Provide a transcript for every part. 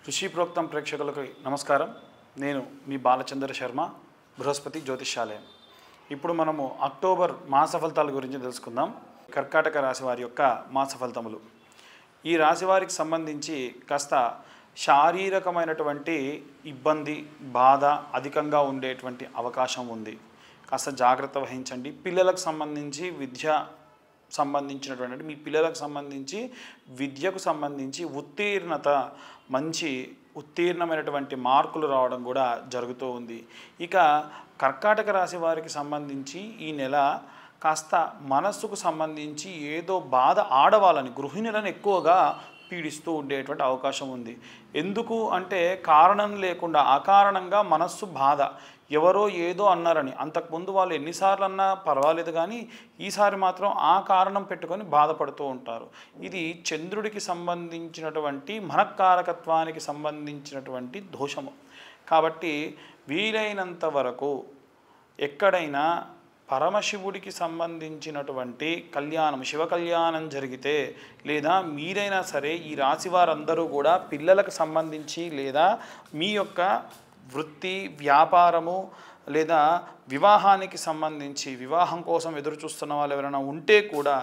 ఋషి ప్రోక్తం ప్రేక్షకులకు నమస్కారం. నేను మీ బాలచంద్ర శర్మ, బృహస్పతి జ్యోతిష్యాలయం. ఇప్పుడు మనము అక్టోబర్ మాస ఫలితాల గురించి తెలుసుకుందాం. కర్కాటక రాశి వారి యొక్క మాస ఫలితములు. ఈ రాశి వారికి సంబంధించి కాస్త శారీరకమైనటువంటి ఇబ్బంది, బాధ అధికంగా ఉండేటువంటి అవకాశం ఉంది. కాస్త జాగ్రత్త వహించండి. పిల్లలకు సంబంధించి సంబంధించినటువంటి మీ పిల్లలకు సంబంధించి విద్యకు సంబంధించి మంచి ఉత్తీర్ణమైనటువంటి మార్కులు రావడం కూడా జరుగుతూ ఉంది. ఇక కర్కాటక రాశి వారికి సంబంధించి ఈ నెల కాస్త మనస్సుకు సంబంధించి ఏదో బాధ ఆడవాళ్ళని, గృహిణులను ఎక్కువగా పీడిస్తూ ఉండేటువంటి అవకాశం ఉంది. ఎందుకు అంటే కారణం లేకుండా అకారణంగా మనస్సు బాధ, ఎవరో ఏదో అన్నారని. అంతకుముందు వాళ్ళు ఎన్నిసార్లు అన్నా పర్వాలేదు, కానీ ఈసారి మాత్రం ఆ కారణం పెట్టుకొని బాధపడుతూ ఉంటారు. ఇది చంద్రుడికి సంబంధించినటువంటి మనఃకారకత్వానికి సంబంధించినటువంటి దోషము. కాబట్టి వీలైనంత వరకు ఎక్కడైనా పరమశివుడికి సంబంధించినటువంటి కళ్యాణం, శివ కళ్యాణం జరిగితే, లేదా మీరైనా సరే ఈ రాశి వారందరూ కూడా పిల్లలకు సంబంధించి లేదా మీ యొక్క వృత్తి, వ్యాపారము లేదా వివాహానికి సంబంధించి వివాహం కోసం ఎదురు చూస్తున్న వాళ్ళు ఎవరైనా ఉంటే కూడా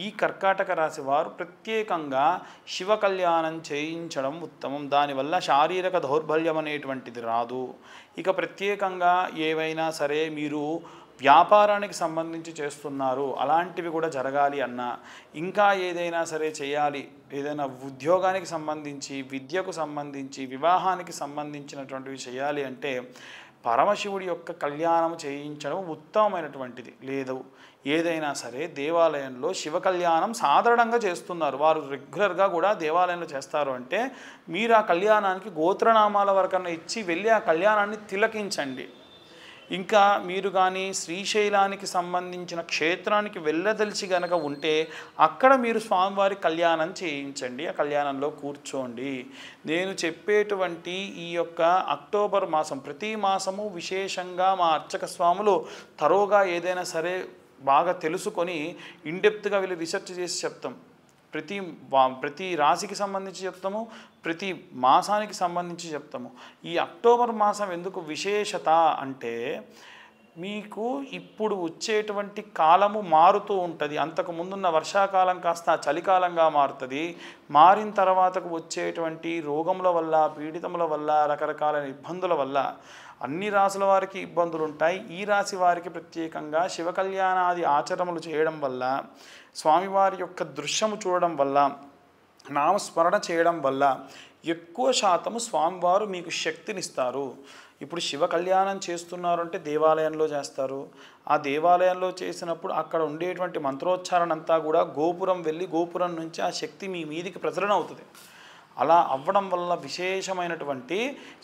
ఈ కర్కాటక రాశి వారు ప్రత్యేకంగా శివ కళ్యాణం చేయించడం ఉత్తమం. దానివల్ల శారీరక దౌర్బల్యం అనేటువంటిది రాదు. ఇక ప్రత్యేకంగా ఏవైనా సరే మీరు వ్యాపారానికి సంబంధించి చేస్తున్నారు, అలాంటివి కూడా జరగాలి అన్నా, ఇంకా ఏదైనా సరే చేయాలి, ఏదైనా ఉద్యోగానికి సంబంధించి, విద్యకు సంబంధించి, వివాహానికి సంబంధించినటువంటివి చేయాలి అంటే పరమశివుడి యొక్క కళ్యాణం చేయించడం ఉత్తమమైనటువంటిది. లేదు ఏదైనా సరే దేవాలయంలో శివ కళ్యాణం సాధారణంగా చేస్తున్నారు, వారు రెగ్యులర్గా కూడా దేవాలయంలో చేస్తారు అంటే మీరు ఆ కళ్యాణానికి గోత్రనామాల వరకన్నా ఇచ్చి వెళ్ళి ఆ కళ్యాణాన్ని తిలకించండి. ఇంకా మీరు కానీ శ్రీశైలానికి సంబంధించిన క్షేత్రానికి వెళ్ళదలిచి గనక ఉంటే అక్కడ మీరు స్వామివారి కళ్యాణం చేయించండి, ఆ కళ్యాణంలో కూర్చోండి. నేను చెప్పేటువంటి ఈ యొక్క అక్టోబర్ మాసం, ప్రతి మాసము విశేషంగా మా అర్చక స్వాములు తరోగా ఏదైనా సరే బాగా తెలుసుకొని ఇన్డెప్త్గా వెళ్ళి రీసెర్చ్ చేసి చెప్తాం. ప్రతి రాశికి సంబంధించి చెప్తాము, ప్రతి మాసానికి సంబంధించి చెప్తాము. ఈ అక్టోబర్ మాసం ఎందుకు విశేషత అంటే మీకు ఇప్పుడు వచ్చేటువంటి కాలము మారుతూ ఉంటుంది. అంతకు ముందున్న వర్షాకాలం కాస్త చలికాలంగా మారుతుంది. మారిన తర్వాతకు వచ్చేటువంటి రోగముల వల్ల, పీడితముల వల్ల, రకరకాల ఇబ్బందుల వల్ల అన్ని రాశుల వారికి ఇబ్బందులు ఉంటాయి. ఈ రాశి వారికి ప్రత్యేకంగా శివ కళ్యాణాది ఆచరణలు చేయడం వల్ల, స్వామివారి యొక్క దృశ్యము చూడడం వల్ల, నామస్మరణ చేయడం వల్ల ఎక్కువ శాతము స్వామివారు మీకు శక్తినిస్తారు. ఇప్పుడు శివ కళ్యాణం చేస్తున్నారు అంటే దేవాలయంలో చేస్తారు. ఆ దేవాలయంలో చేసినప్పుడు అక్కడ ఉండేటువంటి మంత్రోచ్చారణ అంతా కూడా గోపురం వెళ్ళి గోపురం నుంచి ఆ శక్తి మీ మీదికి ప్రసరణ అవుతుంది. అలా అవ్వడం వల్ల విశేషమైనటువంటి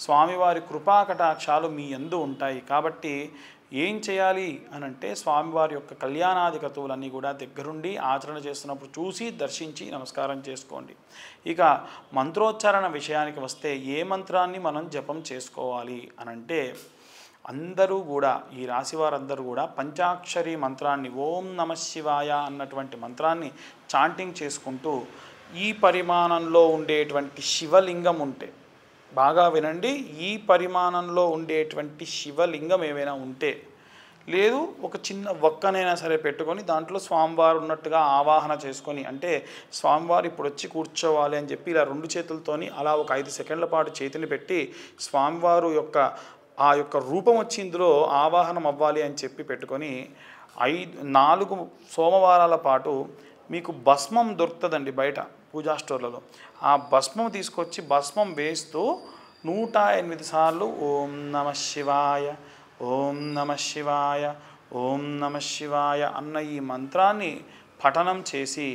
స్వామివారి కృపా కటాక్షాలు మీ యందు ఉంటాయి. కాబట్టి ఏం చేయాలి అనంటే స్వామివారి యొక్క కళ్యాణాది క్రతువులన్నీ కూడా దగ్గరుండి ఆచరణ చేస్తున్నప్పుడు చూసి దర్శించి నమస్కారం చేసుకోండి. ఇక మంత్రోచ్చారణ విషయానికి వస్తే ఏ మంత్రాన్ని మనం జపం చేసుకోవాలి అనంటే అందరూ కూడా ఈ రాశి వారందరూ కూడా పంచాక్షరి మంత్రాన్ని, ఓం నమ శివాయ అన్నటువంటి మంత్రాన్ని చాంటింగ్ చేసుకుంటూ ఈ పరిమాణంలో ఉండేటువంటి శివలింగం ఉంటే, బాగా వినండి, ఈ పరిమాణంలో ఉండేటువంటి శివలింగం ఏమైనా ఉంటే, లేదు ఒక చిన్న ఒక్కనైనా సరే పెట్టుకొని దాంట్లో స్వామివారు ఉన్నట్టుగా ఆవాహన చేసుకొని, అంటే స్వామివారు ఇప్పుడు వచ్చి కూర్చోవాలి అని చెప్పి ఇలా రెండు చేతులతోని అలా ఒక 5 సెకండ్ల పాటు చేతిని పెట్టి స్వామివారు యొక్క ఆ యొక్క రూపం వచ్చి ఇందులో ఆవాహనం అవ్వాలి అని చెప్పి పెట్టుకొని 4 సోమవారాల పాటు మీకు భస్మం దొరుకుతుందండి బయట పూజా స్టోర్లలో. ఆ భస్మం తీసుకొచ్చి భస్మం వేస్తూ 108 సార్లు ఓం నమ శివాయ, ఓం నమ శివాయ, ఓం నమ శివాయ అన్న ఈ మంత్రాన్ని పఠనం చేసి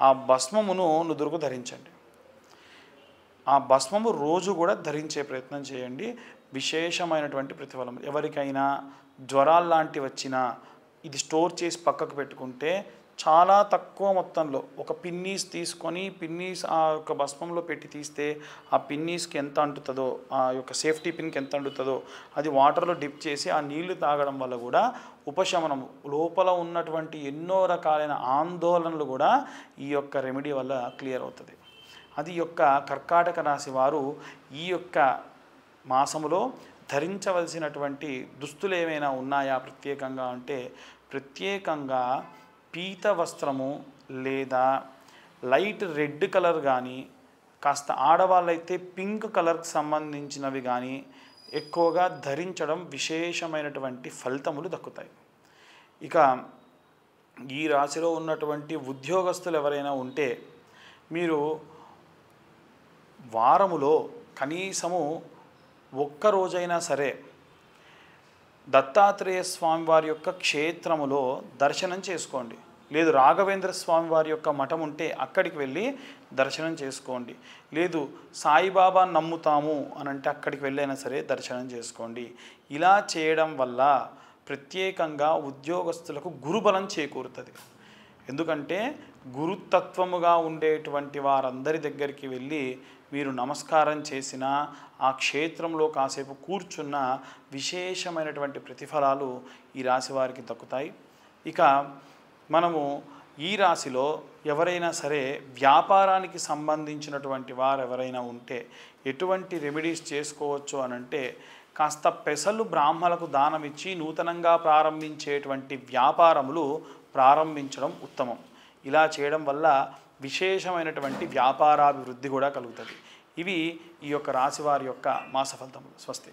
ఆ భస్మమును నుదురుకు ధరించండి. ఆ భస్మము రోజు కూడా ధరించే ప్రయత్నం చేయండి. విశేషమైనటువంటి ప్రతిఫలం. ఎవరికైనా జ్వరాలు లాంటివి వచ్చినా ఇది స్టోర్ చేసి పక్కకు పెట్టుకుంటే చాలా తక్కువ మొత్తంలో ఒక పిన్నీస్ తీసుకొని ఆ యొక్క భస్మంలో పెట్టి తీస్తే ఆ పిన్నీస్కి ఎంత అంటుతుందో, ఆ యొక్క సేఫ్టీ పిన్కి ఎంత అంటుతుందో అది వాటర్లో డిప్ చేసి ఆ నీళ్లు తాగడం వల్ల కూడా ఉపశమనము, లోపల ఉన్నటువంటి ఎన్నో రకాలైన ఆందోళనలు కూడా ఈ యొక్క రెమెడీ వల్ల క్లియర్ అవుతుంది. అది యొక్క కర్కాటక రాశి వారు ఈ యొక్క మాసములో ధరించవలసినటువంటి దుస్తులు ఏమైనా ఉన్నాయా ప్రత్యేకంగా అంటే, ప్రత్యేకంగా పీత వస్త్రము లేదా లైట్ రెడ్ కలర్ కానీ, కాస్త ఆడవాళ్ళైతే పింక్ కలర్కి సంబంధించినవి కానీ ఎక్కువగా ధరించడం విశేషమైనటువంటి ఫలితములు దక్కుతాయి. ఇక ఈ రాశిలో ఉన్నటువంటి ఉద్యోగస్తులు ఎవరైనా ఉంటే, మీరు వారములో కనీసము ఒక్కరోజైనా సరే దత్తాత్రేయ స్వామి వారి యొక్క క్షేత్రములో దర్శనం చేసుకోండి. లేదు రాఘవేంద్ర స్వామి వారి యొక్క మఠం ఉంటే అక్కడికి వెళ్ళి దర్శనం చేసుకోండి. లేదు సాయిబాబా నమ్ముతాము అని అంటే అక్కడికి వెళ్ళైనా సరే దర్శనం చేసుకోండి. ఇలా చేయడం వల్ల ప్రత్యేకంగా ఉద్యోగస్తులకు గురుబలం చేకూరుతుంది. ఎందుకంటే గురుతత్వముగా ఉండేటువంటి వారందరి దగ్గరికి వెళ్ళి మీరు నమస్కారం చేసినా, ఆ క్షేత్రంలో కాసేపు కూర్చున్న విశేషమైనటువంటి ప్రతిఫలాలు ఈ రాశి వారికి దక్కుతాయి. ఇక మనము ఈ రాశిలో ఎవరైనా సరే వ్యాపారానికి సంబంధించినటువంటి వారు ఎవరైనా ఉంటే ఎటువంటి రెమెడీస్ చేసుకోవచ్చు అనంటే, కాస్త పెసలు బ్రాహ్మలకు దానం ఇచ్చి నూతనంగా ప్రారంభించేటువంటి వ్యాపారములు ప్రారంభించడం ఉత్తమం. ఇలా చేయడం వల్ల విశేషమైనటువంటి వ్యాపారాభివృద్ధి కూడా కలుగుతుంది. ఇవి ఈ యొక్క రాశి వారి యొక్క మాస ఫలితములు. స్వస్తి.